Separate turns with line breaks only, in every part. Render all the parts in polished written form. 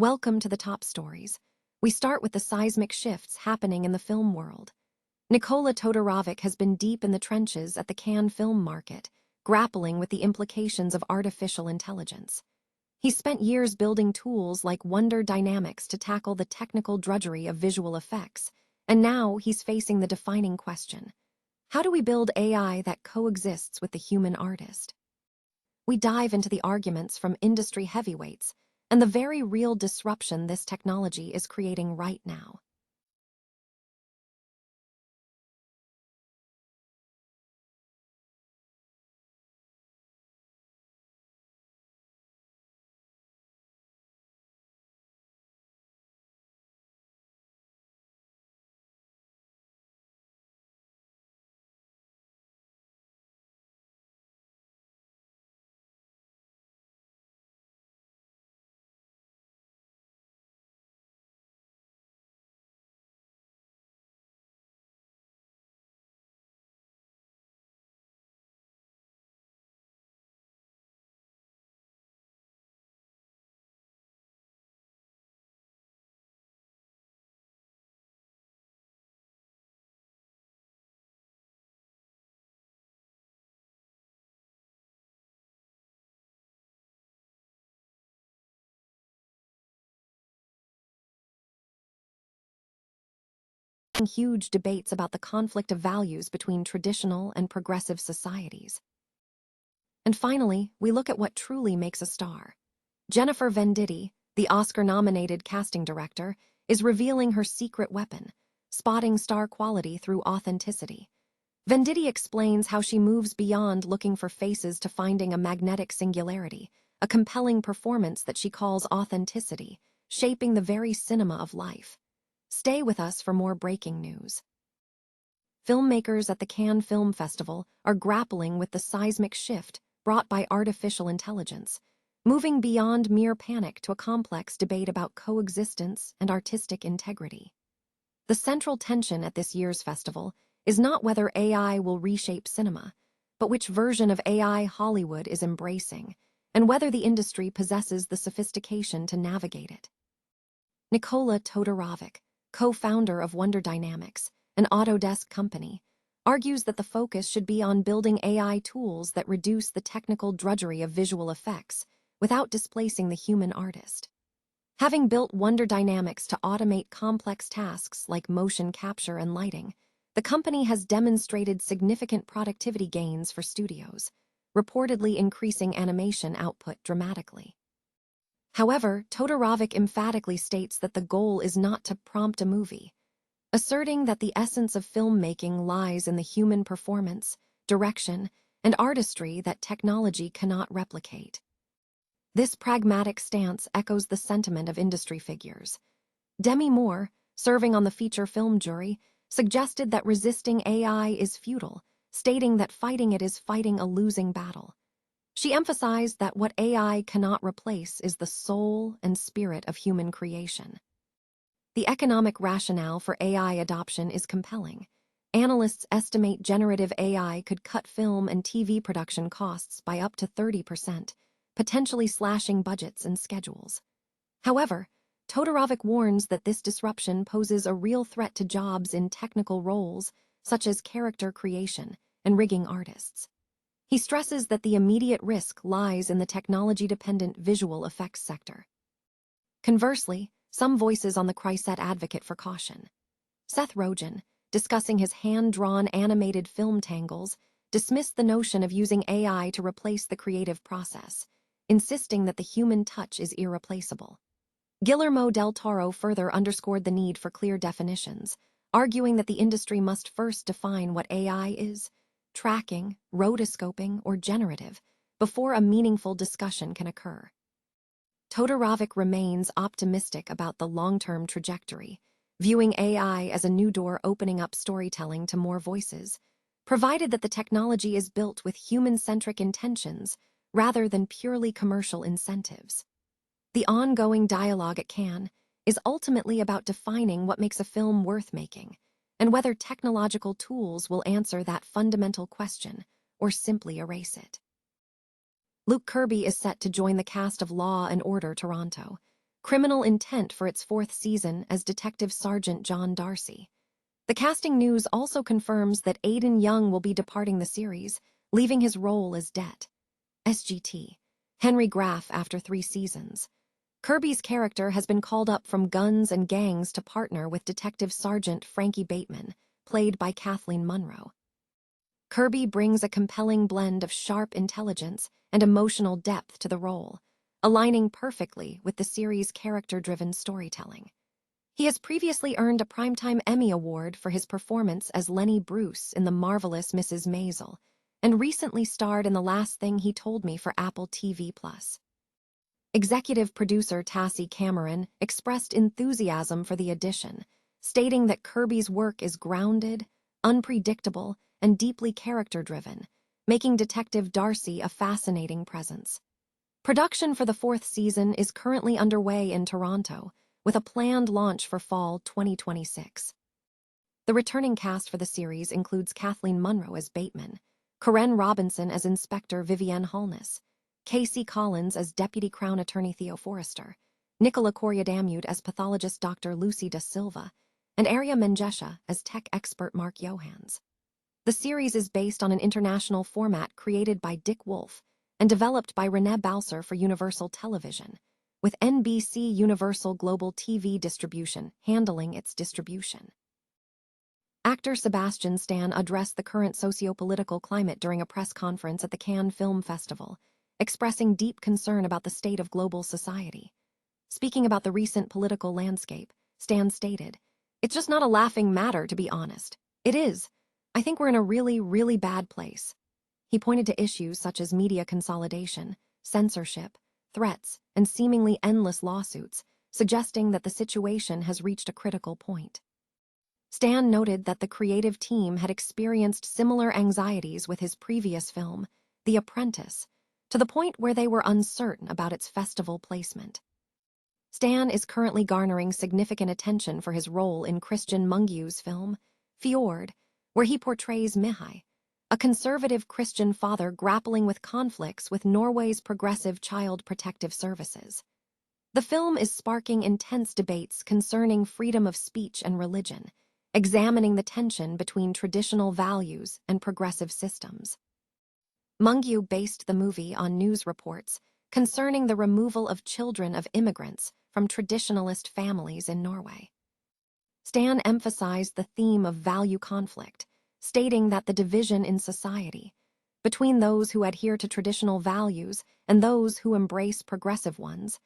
Welcome to the top stories. We start with the seismic shifts happening in the film world. Nikola Todorovic has been deep in the trenches at the Cannes film market, grappling with the implications of artificial intelligence. He spent years building tools like Wonder Dynamics to tackle the technical drudgery of visual effects, and now he's facing the defining question: how do we build AI that coexists with the human artist? We dive into the arguments from industry heavyweights and the very real disruption this technology is creating right now. Huge debates about the conflict of values between traditional and progressive societies. And finally, we look at what truly makes a star. Jennifer Venditti, the Oscar-nominated casting director, is revealing her secret weapon: spotting star quality through authenticity. Venditti explains how she moves beyond looking for faces to finding a magnetic singularity, a compelling performance that she calls authenticity, shaping the very cinema of life. Stay with us for more breaking news. Filmmakers at the Cannes Film Festival are grappling with the seismic shift brought by artificial intelligence, moving beyond mere panic to a complex debate about coexistence and artistic integrity. The central tension at this year's festival is not whether AI will reshape cinema, but which version of AI Hollywood is embracing, and whether the industry possesses the sophistication to navigate it. Nikola Todorovic, co-founder of Wonder Dynamics, an Autodesk company, argues that the focus should be on building AI tools that reduce the technical drudgery of visual effects without displacing the human artist. Having built Wonder Dynamics to automate complex tasks like motion capture and lighting, the company has demonstrated significant productivity gains for studios, reportedly increasing animation output dramatically. However, Todorovic emphatically states that the goal is not to prompt a movie, asserting that the essence of filmmaking lies in the human performance, direction, and artistry that technology cannot replicate. This pragmatic stance echoes the sentiment of industry figures. Demi Moore, serving on the feature film jury, suggested that resisting AI is futile, stating that fighting it is fighting a losing battle. She emphasized that what AI cannot replace is the soul and spirit of human creation. The economic rationale for AI adoption is compelling. Analysts estimate generative AI could cut film and TV production costs by up to 30%, potentially slashing budgets and schedules. However, Todorovic warns that this disruption poses a real threat to jobs in technical roles, such as character creation and rigging artists. He stresses that the immediate risk lies in the technology-dependent visual effects sector. Conversely, some voices on the crisis advocate for caution. Seth Rogen, discussing his hand-drawn animated film tangles, dismissed the notion of using AI to replace the creative process, insisting that the human touch is irreplaceable. Guillermo del Toro further underscored the need for clear definitions, arguing that the industry must first define what AI is: tracking, rotoscoping, or generative, before a meaningful discussion can occur. Todorovic remains optimistic about the long-term trajectory, viewing AI as a new door opening up storytelling to more voices, provided that the technology is built with human-centric intentions rather than purely commercial incentives. The ongoing dialogue at Cannes is ultimately about defining what makes a film worth making, and whether technological tools will answer that fundamental question or simply erase it. Luke Kirby is set to join the cast of Law and Order Toronto. criminal intent for its 4th season as Detective Sergeant John Darcy. The casting news also confirms that Aidan Young will be departing the series, leaving his role as Det. SGT. Henry Graff after 3 seasons. Kirby's character has been called up from Guns and Gangs to partner with Detective Sergeant Frankie Bateman, played by Kathleen Munro. Kirby brings a compelling blend of sharp intelligence and emotional depth to the role, aligning perfectly with the series' character-driven storytelling. He has previously earned a Primetime Emmy Award for his performance as Lenny Bruce in The Marvelous Mrs. Maisel, and recently starred in The Last Thing He Told Me for Apple TV+. Executive producer Tassie Cameron expressed enthusiasm for the addition, stating that Kirby's work is grounded, unpredictable, and deeply character-driven, making Detective Darcy a fascinating presence. Production for the 4th season is currently underway in Toronto, with a planned launch for fall 2026. The returning cast for the series includes Kathleen Munro as Bateman, Karen Robinson as Inspector Vivienne Holness, Casey Collins as Deputy Crown Attorney Theo Forrester, Nicola Coriadamud as pathologist Dr. Lucy Da Silva, and Arya Mengesha as tech expert Mark Johans. The series is based on an international format created by Dick Wolf and developed by Renee Balser for Universal Television, with NBC Universal Global TV Distribution handling its distribution. Actor Sebastian Stan addressed the current socio-political climate during a press conference at the Cannes Film Festival, expressing deep concern about the state of global society. Speaking about the recent political landscape, Stan stated, "It's just not a laughing matter, to be honest. It is. I think we're in a really, really bad place." He pointed to issues such as media consolidation, censorship, threats, and seemingly endless lawsuits, suggesting that the situation has reached a critical point. Stan noted that the creative team had experienced similar anxieties with his previous film, The Apprentice, to the point where they were uncertain about its festival placement. Stan is currently garnering significant attention for his role in Christian Mungiu's film, Fjord, where he portrays Mihai, a conservative Christian father grappling with conflicts with Norway's progressive child protective services. The film is sparking intense debates concerning freedom of speech and religion, examining the tension between traditional values and progressive systems. Mungiu based the movie on news reports concerning the removal of children of immigrants from traditionalist families in Norway. Stan emphasized the theme of value conflict, stating that the division in society, between those who adhere to traditional values and those who embrace progressive ones,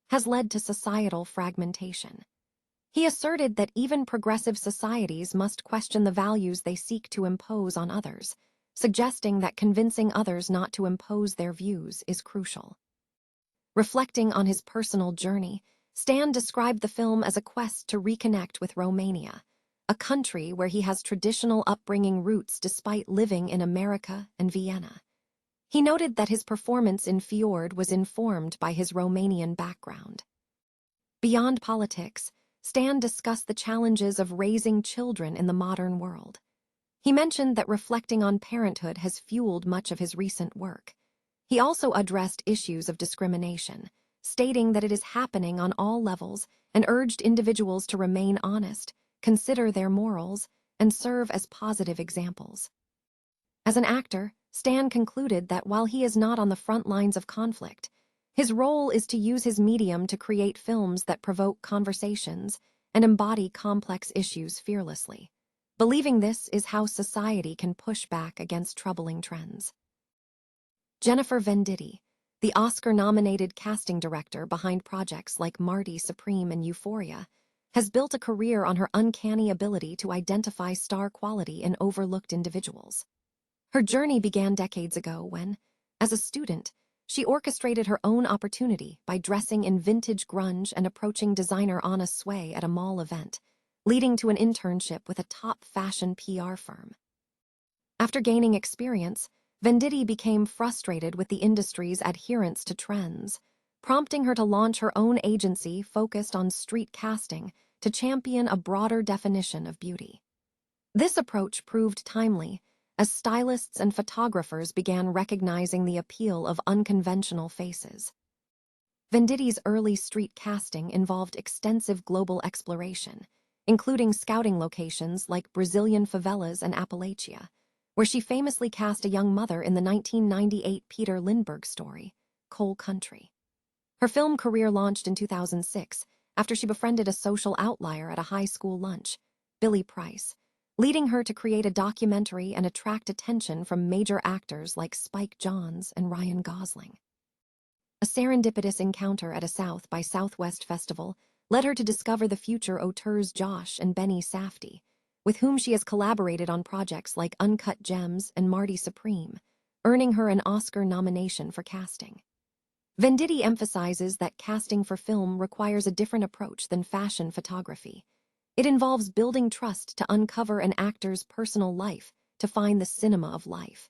has led to societal fragmentation. He asserted that even progressive societies must question the values they seek to impose on others, suggesting that convincing others not to impose their views is crucial. Reflecting on his personal journey, Stan described the film as a quest to reconnect with Romania, a country where he has traditional upbringing roots despite living in America and Vienna. He noted that his performance in Fjord was informed by his Romanian background. Beyond politics, Stan discussed the challenges of raising children in the modern world. He mentioned that reflecting on parenthood has fueled much of his recent work. He also addressed issues of discrimination, stating that it is happening on all levels and urged individuals to remain honest, consider their morals, and serve as positive examples. As an actor, Stan concluded that while he is not on the front lines of conflict, his role is to use his medium to create films that provoke conversations and embody complex issues fearlessly, believing this is how society can push back against troubling trends. Jennifer Venditti, the Oscar-nominated casting director behind projects like Marty Supreme and Euphoria, has built a career on her uncanny ability to identify star quality in overlooked individuals. Her journey began decades ago when, as a student, she orchestrated her own opportunity by dressing in vintage grunge and approaching designer Anna Sway at a mall event, leading to an internship with a top fashion PR firm. After gaining experience, Venditti became frustrated with the industry's adherence to trends, prompting her to launch her own agency focused on street casting to champion a broader definition of beauty. This approach proved timely, as stylists and photographers began recognizing the appeal of unconventional faces. Venditti's early street casting involved extensive global exploration, including scouting locations like Brazilian favelas and Appalachia, where she famously cast a young mother in the 1998 Peter Lindbergh story, Coal Country. Her film career launched in 2006 after she befriended a social outlier at a high school lunch, Billy Price, leading her to create a documentary and attract attention from major actors like Spike Jonze and Ryan Gosling. A serendipitous encounter at a South by Southwest festival led her to discover the future auteurs Josh and Benny Safdie, with whom she has collaborated on projects like Uncut Gems and Marty Supreme, earning her an Oscar nomination for casting. Venditti emphasizes that casting for film requires a different approach than fashion photography. It involves building trust to uncover an actor's personal life to find the cinema of life.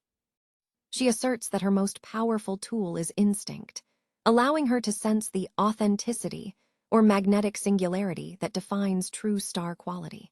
She asserts that her most powerful tool is instinct, allowing her to sense the authenticity or magnetic singularity that defines true star quality.